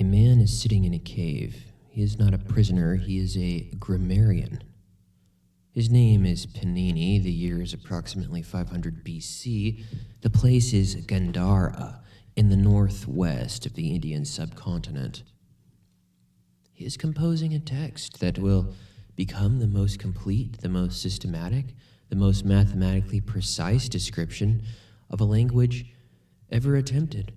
A man is sitting in a cave. He is not a prisoner, he is a grammarian. His name is Panini, the year is approximately 500 BC. The place is Gandhara, in the northwest of the Indian subcontinent. He is composing a text that will become the most complete, the most systematic, the most mathematically precise description of a language ever attempted.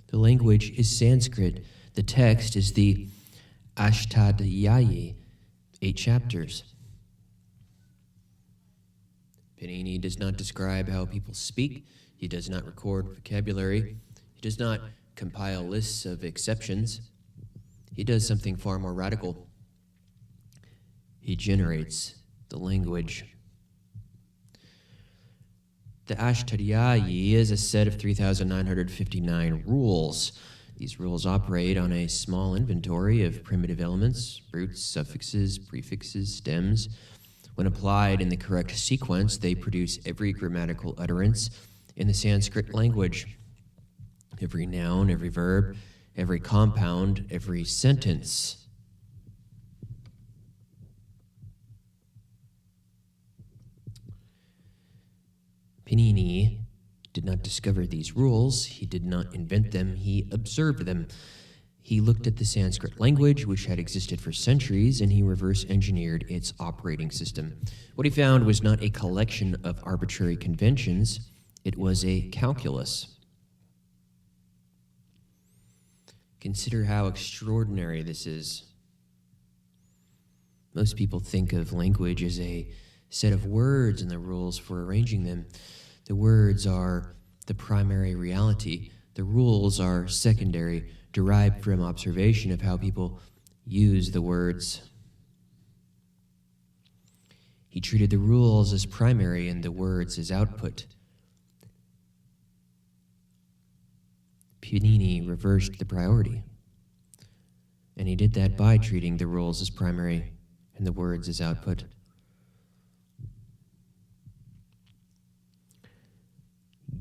The language is Sanskrit. The text is the Ashtadhyayi, 8 chapters. Panini does not describe how people speak. He does not record vocabulary. He does not compile lists of exceptions. He does something far more radical. He generates the language. The Ashtadhyayi is a set of 3,959 rules. These rules operate on a small inventory of primitive elements, roots, suffixes, prefixes, stems. When applied in the correct sequence, they produce every grammatical utterance in the Sanskrit language. Every noun, every verb, every compound, every sentence. Panini did not discover these rules. He did not invent them. He observed them. He looked at the Sanskrit language, which had existed for centuries, and he reverse engineered its operating system. What he found was not a collection of arbitrary conventions. It was a calculus. Consider how extraordinary this is. Most people think of language as a set of words and the rules for arranging them. The words are the primary reality. The rules are secondary, derived from observation of how people use the words. He treated the rules as primary and the words as output. Panini reversed the priority. And he did that by treating the rules as primary and the words as output.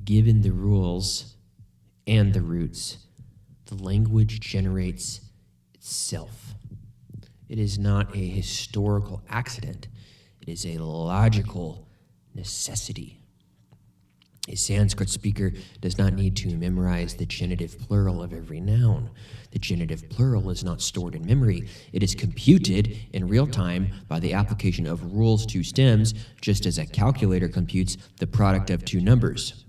Given the rules and the roots, the language generates itself. It is not a historical accident. It is a logical necessity. A Sanskrit speaker does not need to memorize the genitive plural of every noun. The genitive plural is not stored in memory. It is computed in real time by the application of rules to stems, just as a calculator computes the product of two numbers.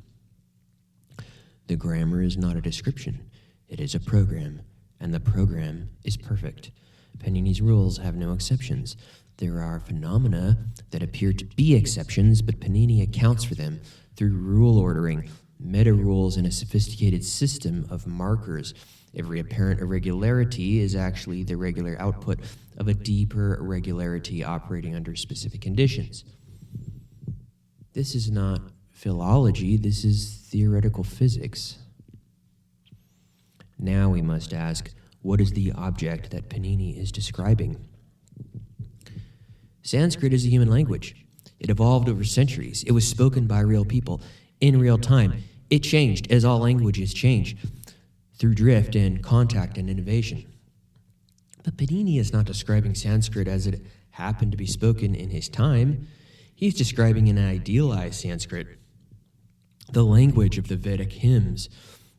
The grammar is not a description. It is a program, and the program is perfect. Panini's rules have no exceptions. There are phenomena that appear to be exceptions, but Panini accounts for them through rule ordering, meta-rules, and a sophisticated system of markers. Every apparent irregularity is actually the regular output of a deeper irregularity operating under specific conditions. This is not philology, this is theoretical physics. Now we must ask, what is the object that Panini is describing? Sanskrit is a human language. It evolved over centuries. It was spoken by real people in real time. It changed as all languages change through drift and contact and innovation. But Panini is not describing Sanskrit as it happened to be spoken in his time. He's describing an idealized Sanskrit, the language of the Vedic hymns,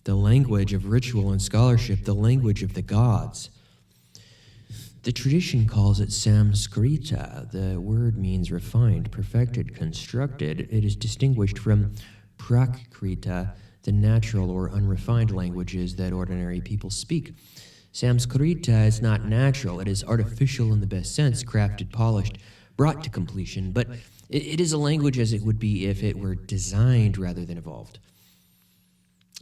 the language of ritual and scholarship, the language of the gods. The tradition calls it Samskrita. The word means refined, perfected, constructed. It is distinguished from Prakrita, the natural or unrefined languages that ordinary people speak. Samskrita is not natural. It is artificial in the best sense, crafted, polished, brought to completion, but it is a language as it would be if it were designed rather than evolved.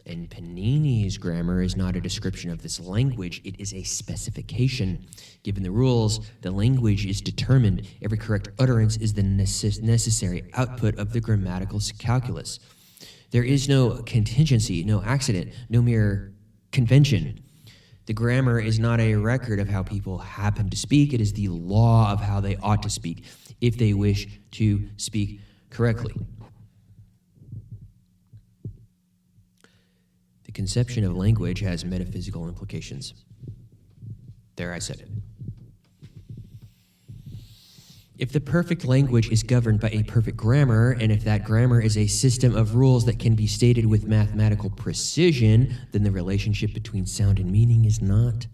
And Panini's grammar is not a description of this language, it is a specification. Given the rules, the language is determined. Every correct utterance is the necessary output of the grammatical calculus. There is no contingency, no accident, no mere convention. The grammar is not a record of how people happen to speak, it is the law of how they ought to speak, if they wish to speak correctly. The conception of language has metaphysical implications. There, I said it. If the perfect language is governed by a perfect grammar, and if that grammar is a system of rules that can be stated with mathematical precision, then the relationship between sound and meaning is not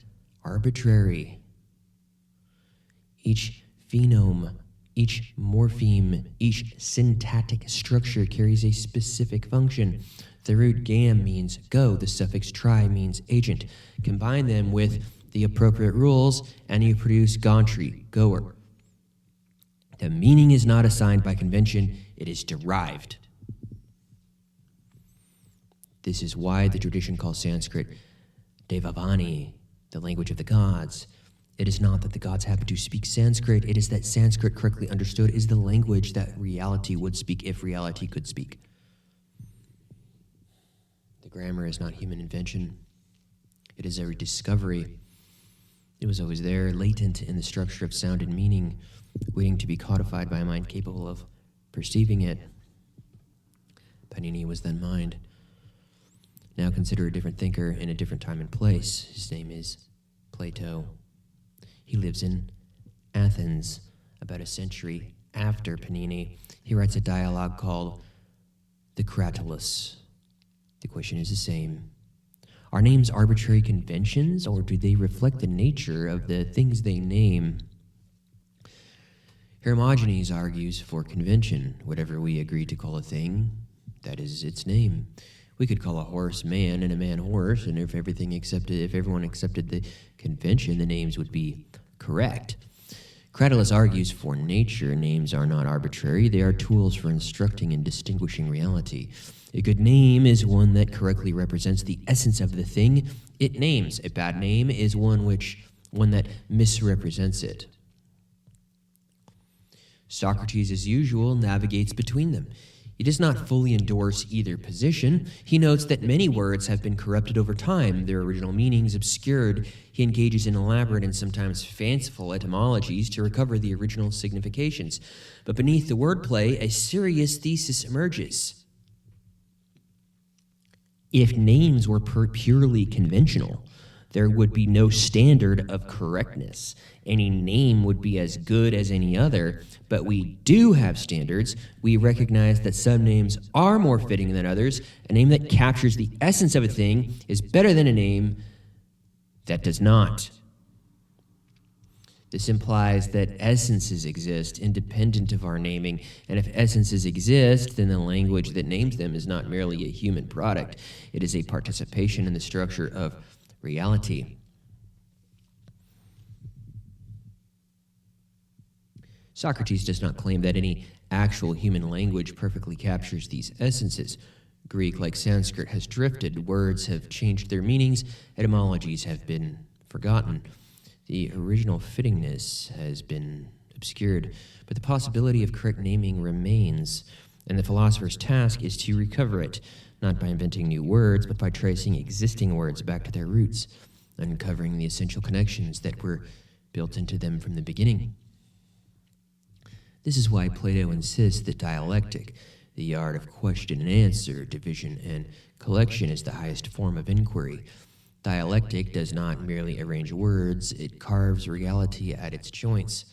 arbitrary. Each phenome, each morpheme, each syntactic structure carries a specific function. The root gam means go, the suffix tri means agent. Combine them with the appropriate rules, and you produce gantry, goer. The meaning is not assigned by convention, it is derived. This is why the tradition calls Sanskrit Devavani, the language of the gods. It is not that the gods happen to speak Sanskrit, it is that Sanskrit, correctly understood, is the language that reality would speak if reality could speak. The grammar is not human invention. It is a discovery. It was always there, latent in the structure of sound and meaning, waiting to be codified by a mind capable of perceiving it. Panini was then mind. Now consider a different thinker in a different time and place. His name is Plato. He lives in Athens, about a century after Panini. He writes a dialogue called the Cratylus. The question is the same. Are names arbitrary conventions, or do they reflect the nature of the things they name? Hermogenes argues for convention. Whatever we agree to call a thing, that is its name. We could call a horse man and a man horse, and if everyone accepted the convention, the names would be correct. Cratylus argues for nature. Names are not arbitrary. They are tools for instructing and distinguishing reality. A good name is one that correctly represents the essence of the thing it names. A bad name is one that misrepresents it. Socrates, as usual, navigates between them. He does not fully endorse either position. He notes that many words have been corrupted over time, their original meanings obscured. He engages in elaborate and sometimes fanciful etymologies to recover the original significations. But beneath the wordplay, a serious thesis emerges. If names were purely conventional, there would be no standard of correctness. Any name would be as good as any other, but we do have standards. We recognize that some names are more fitting than others. A name that captures the essence of a thing is better than a name that does not. This implies that essences exist independent of our naming, and if essences exist, then the language that names them is not merely a human product. It is a participation in the structure of reality. Socrates does not claim that any actual human language perfectly captures these essences. Greek, like Sanskrit, has drifted. Words have changed their meanings. Etymologies have been forgotten. The original fittingness has been obscured, but the possibility of correct naming remains, and the philosopher's task is to recover it, not by inventing new words, but by tracing existing words back to their roots, uncovering the essential connections that were built into them from the beginning. This is why Plato insists that dialectic, the art of question and answer, division and collection, is the highest form of inquiry. Dialectic does not merely arrange words, it carves reality at its joints.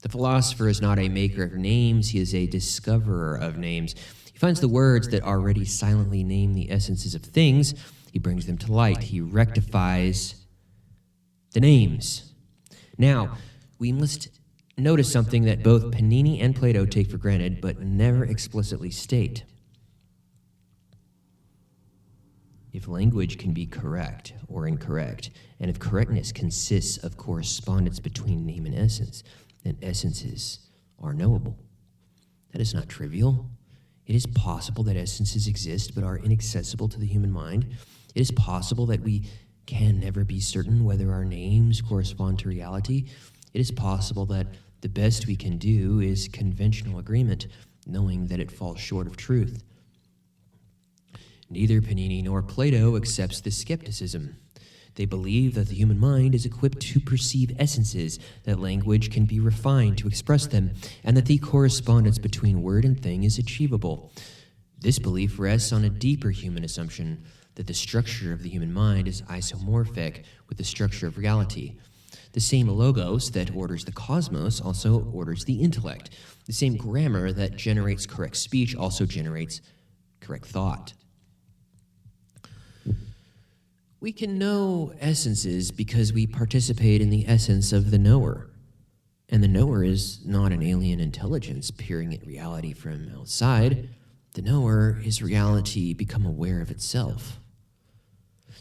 The philosopher is not a maker of names, he is a discoverer of names. He finds the words that already silently name the essences of things, he brings them to light, he rectifies the names. Now, we must notice something that both Panini and Plato take for granted, but never explicitly state. If language can be correct or incorrect, and if correctness consists of correspondence between name and essence, then essences are knowable. That is not trivial. It is possible that essences exist but are inaccessible to the human mind. It is possible that we can never be certain whether our names correspond to reality. It is possible that the best we can do is conventional agreement, knowing that it falls short of truth. Neither Panini nor Plato accepts this skepticism. They believe that the human mind is equipped to perceive essences, that language can be refined to express them, and that the correspondence between word and thing is achievable. This belief rests on a deeper human assumption that the structure of the human mind is isomorphic with the structure of reality. The same logos that orders the cosmos also orders the intellect. The same grammar that generates correct speech also generates correct thought. We can know essences because we participate in the essence of the knower. And the knower is not an alien intelligence peering at reality from outside. The knower is reality become aware of itself.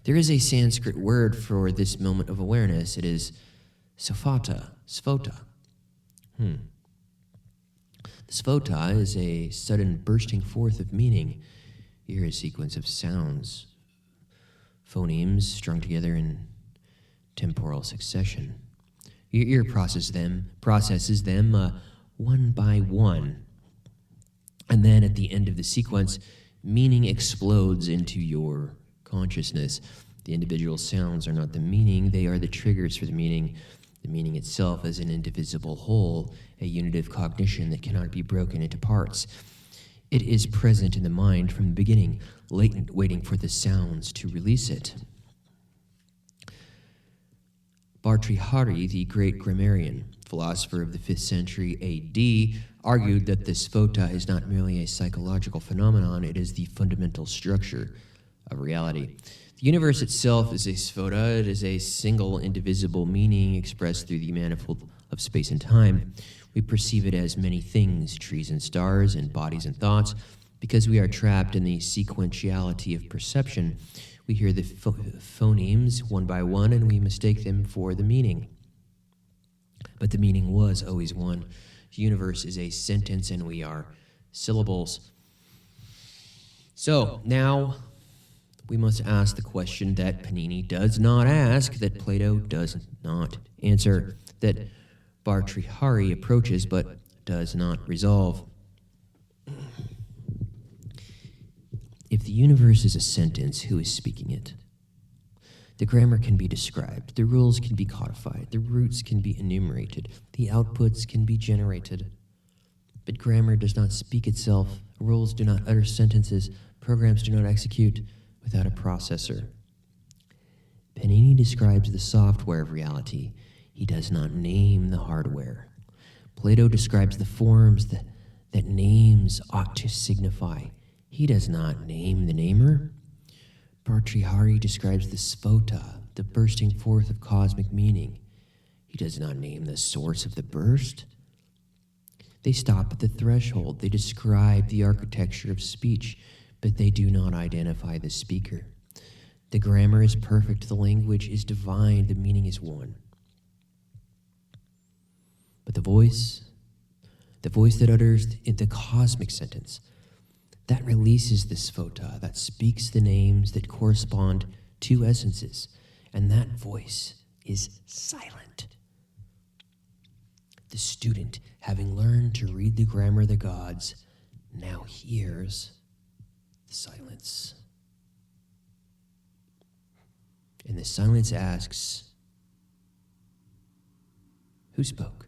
There is a Sanskrit word for this moment of awareness. It is sphota. The sphota is a sudden bursting forth of meaning. You hear a sequence of sounds, phonemes strung together in temporal succession. Your ear processes them one by one. And then at the end of the sequence, meaning explodes into your consciousness. The individual sounds are not the meaning, they are the triggers for the meaning. The meaning itself is an indivisible whole, a unit of cognition that cannot be broken into parts. It is present in the mind from the beginning, latent, waiting for the sounds to release it. Bhartrihari, the great grammarian, philosopher of the 5th century A.D., argued that the sphota is not merely a psychological phenomenon, it is the fundamental structure of reality. The universe itself is a sphota. It is a single, indivisible meaning expressed through the manifold of space and time. We perceive it as many things, trees and stars, and bodies and thoughts. Because we are trapped in the sequentiality of perception, we hear the phonemes one by one, and we mistake them for the meaning. But the meaning was always one. The universe is a sentence, and we are syllables. So, now we must ask the question that Panini does not ask, that Plato does not answer, that Bhartrihari approaches but does not resolve. If the universe is a sentence, who is speaking it? The grammar can be described, the rules can be codified, the roots can be enumerated, the outputs can be generated. But grammar does not speak itself, rules do not utter sentences, programs do not execute without a processor. Panini describes the software of reality. He does not name the hardware. Plato describes the forms that names ought to signify. He does not name the namer. Bhartrihari describes the sphota, the bursting forth of cosmic meaning. He does not name the source of the burst. They stop at the threshold. They describe the architecture of speech, but they do not identify the speaker. The grammar is perfect, the language is divine, the meaning is one. But the voice that utters the cosmic sentence, that releases the sphota, that speaks the names that correspond to essences, and that voice is silent. The student, having learned to read the grammar of the gods, now hears the silence. And the silence asks, who spoke?